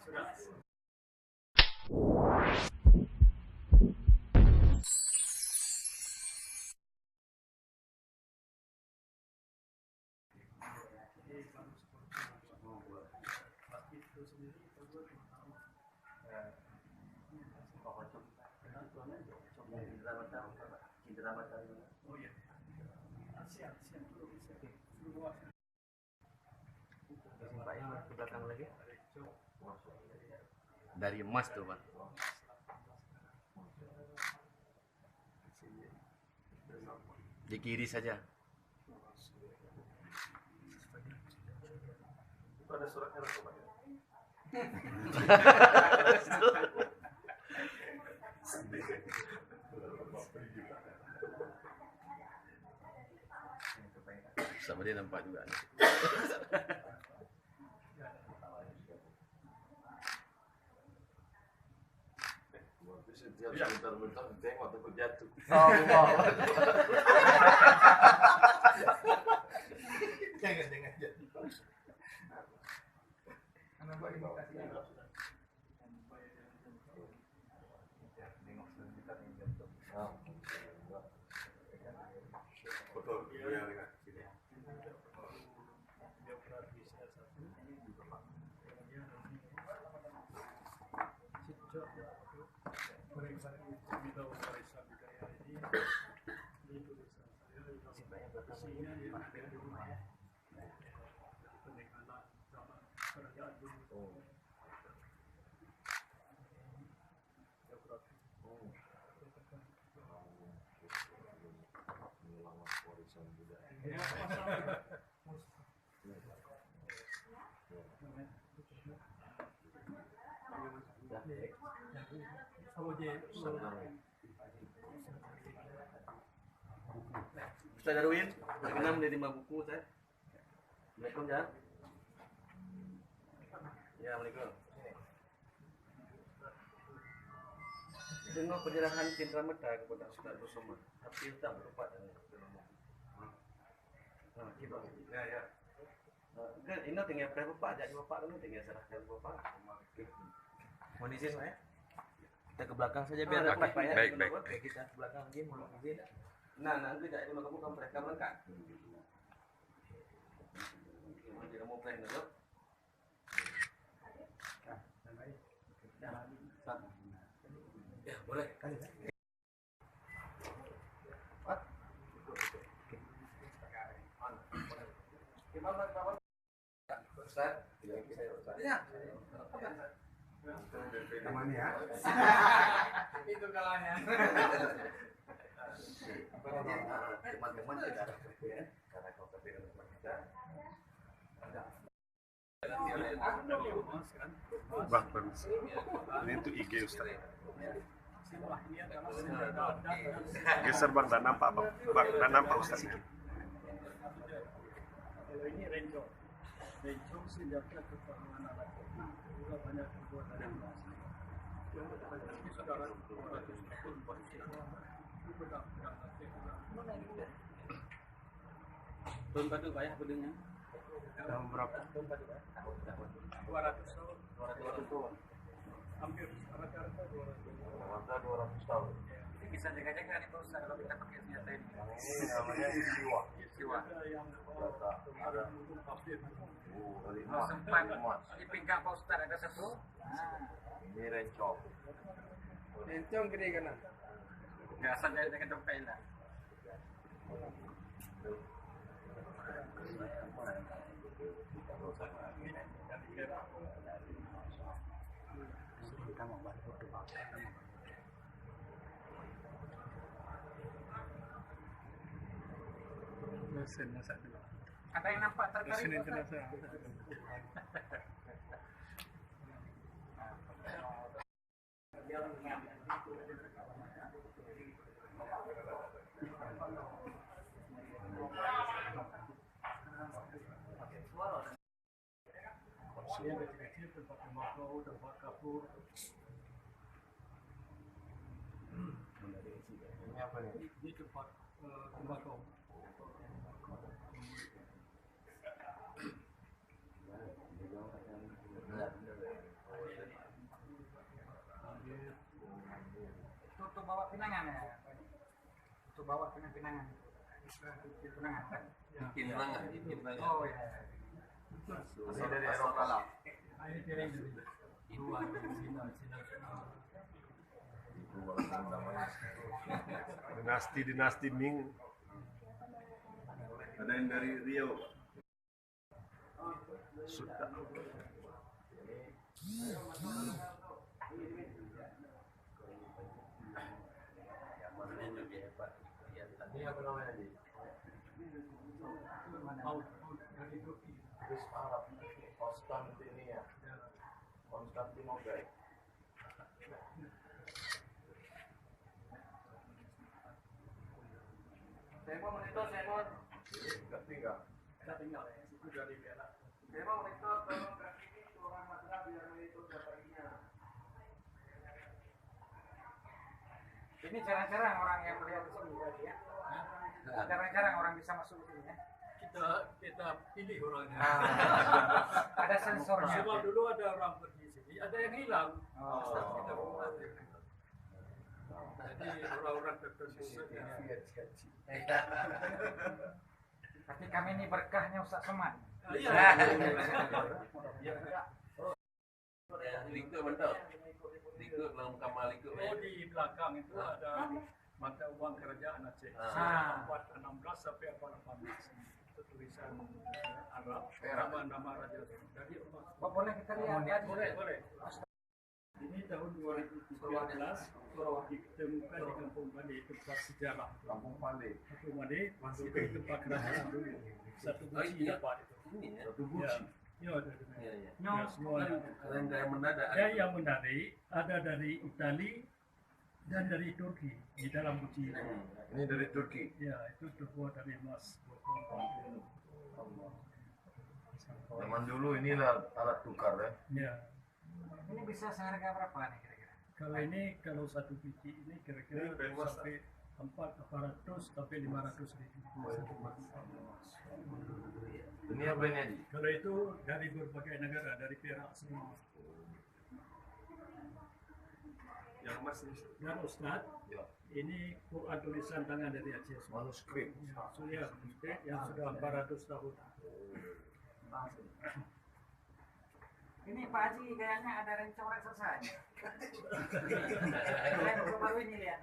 Ke belakang lagi. Dari emas tuh, Pak. Di kiri saja. Itu ada suratnya Pak. Sama dia nampak juga. Dia bentar-bentar tengok takut jatuh. Oh, wow. Jangan jatuh. Kenapa ini kasih? Foto dia dengan sini. Ustaz Darwin, berkenan menerima buku Ustaz. Assalamualaikum ya. Ya, Assalamualaikum. Dengar penyerahan Cindra Meta kepada Ustaz Kusuma, tapi tak berupa dengan kita. Ya. Kan ini tinggal pre bapak, jadi bapak dulu tinggal serahkan bapak. Mohon izin Pak ya. Kita ke belakang saja biar rapat Pak ya. Baik. Oke, kita ke belakang lagi, mohon izin. Nah, nanti jadi kamu mereka lengkap. Tidak mau plan dulu. Ya, boleh. Gimana kawan? Ustaz, ya. Namanya ya. Itu kalahnya. Teman-teman kita ada ya, karena kau kepilih teman kita. Bang, ini tuh IG Ustaz. Geser Bang, dan nampak Bang. Dan nampak Ustaz. Ini Renjo senjata keperluan alat juga banyak perbuatan yang ini saudara 200 tahun itu pedang Tahun padu Pak ya bedengnya. Tahun berapa? 200 tahun hampir rata-rata 200 tahun. Ini bisa jaga-jaga nih Pak Ustaz kalau kita pakai senjata ini. Ini namanya Siwa. ada yang ada kafir Sempat di pinggang Pak Ustaz ada satu. Ini rencong. Rencong gede kan? Enggak asal dari dengan dompet lah. kita membantu doa mesin masak dulu. Ada yang nampak tertarik? Mesin internasional. Yang kecil-kecil tempat tembakau, tempat kapur. Ini apa nih? Ini tempat tembakau. pinangan ya. Untuk bawa pinangan. Pinangan kan? Pinangan. Oh ya. Masih dari Eropa lah. Ini piring dari luar dari Cina. Dinasti Ming. Ada yang dari Riau. Sudah. Ini apa namanya Ji? Dari Turki. Terus Arab. Konstantinia. Konstantinopel. Saya monitor, Tinggal. Kita tinggal ya, itu dari Perak. Saya monitor, tolong kasih ini orang masalah biar monitor datanya. Ini jarang-jarang orang yang melihat di sini berarti ya. Jarang-jarang orang bisa masuk ke sini ya. Kita pilih orangnya. Ada sensornya. Sebab dulu ada orang pergi sini, ada yang hilang. Oh. Kita buat. Jadi orang-orang tertentu saja. Tapi kami ini berkahnya Ustaz Somad. Iya. Likut mantap. Likut dalam kamar likut. Oh, di belakang itu ada mata uang kerajaan Aceh. Ah. Abad 16 sampai abad 18. Itu tulisan Arab, nama-nama raja. Dari Oh, boleh kita lihat? boleh. Ini tahun 2013 ditemukan di Kampung Pandai, tempat sejarah. Kampung Pandai. Kampung Pandai masih itu tempat kerajaan dulu. Satu buci dapat itu. Ini ya. Ya, ada. Iya, iya. Ya, semua. Yang mendadak. Ya, yang menarik ada dari Itali dan dari Turki di dalam buci itu. Ini dari Turki. Ya, itu terbuat dari emas. Zaman dulu inilah alat tukar ya. Ya. Ini bisa seharga berapa nih kira-kira? Kalau satu biji ini kira-kira sampai 400 sampai 500 ribu. Ini apa ini Haji? Kalau itu dari berbagai negara, dari Perak semua. Yang emas ini. Dan Ustadz, Ya. ini Quran tulisan tangan dari Aceh semua. Manuskrip. Ya, yang sudah 400 tahun. Ini Pak Haji kayaknya ada rencana selesai. Baru ini lihat.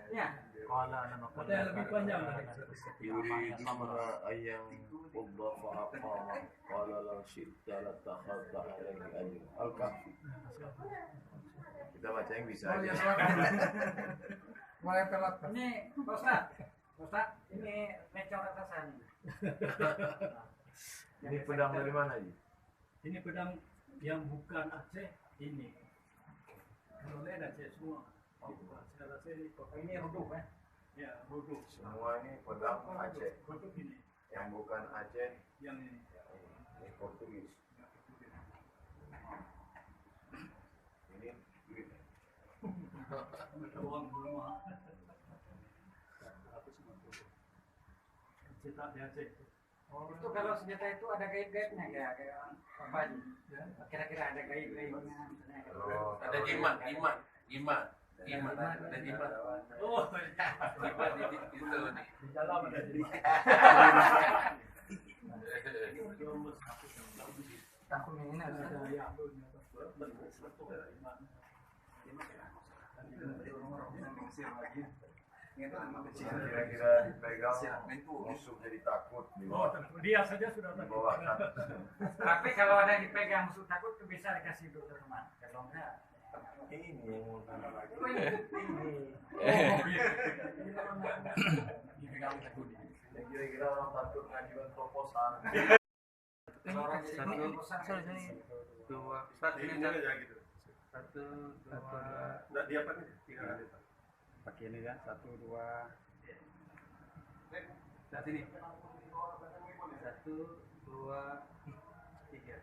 Ya. Ada yang lebih panjang lagi. Yuriduna ayang ubba fa'aqama qala la syi'ta la takhadta alaihi ajr. Al-Kahfi. Kita baca yang bisa aja. Mulai pelot. Ini Ustaz, ini rencana selesai. Ini pedang dari mana Ji? Ini pedang yang bukan Aceh ini. Kalau lain Aceh semua. Saya rasa ini Ruduk ya. ya ruduk. Semua ini pedang Aceh. Ruduk ini Yang bukan Aceh yang ini. ini Portugis. Ini duit. Ada uang rumah. Cetak di Aceh. Oh, itu kalau senjata itu ada gaib-gaibnya kayak Pak Haji. Kira-kira ada gaib-gaibnya. Ada jimat. Ada jimat. Oh, Jimat itu nih. di dalam ada jadi. Tahun ini ada. Kira-kira dipegang musuh jadi takut di Oh, bawah. dia saja sudah Di takut. bawah kan. Tapi kalau ada yang dipegang musuh takut itu bisa dikasih untuk teman. Kalau enggak, Ini yang mau yang kira-kira orang takut ngajukan proposal. Ini aja gitu. Nggak dia apa nih? 3 kali. Pakai ini ya, 1, 2. Saat ini. 1, 2, 3.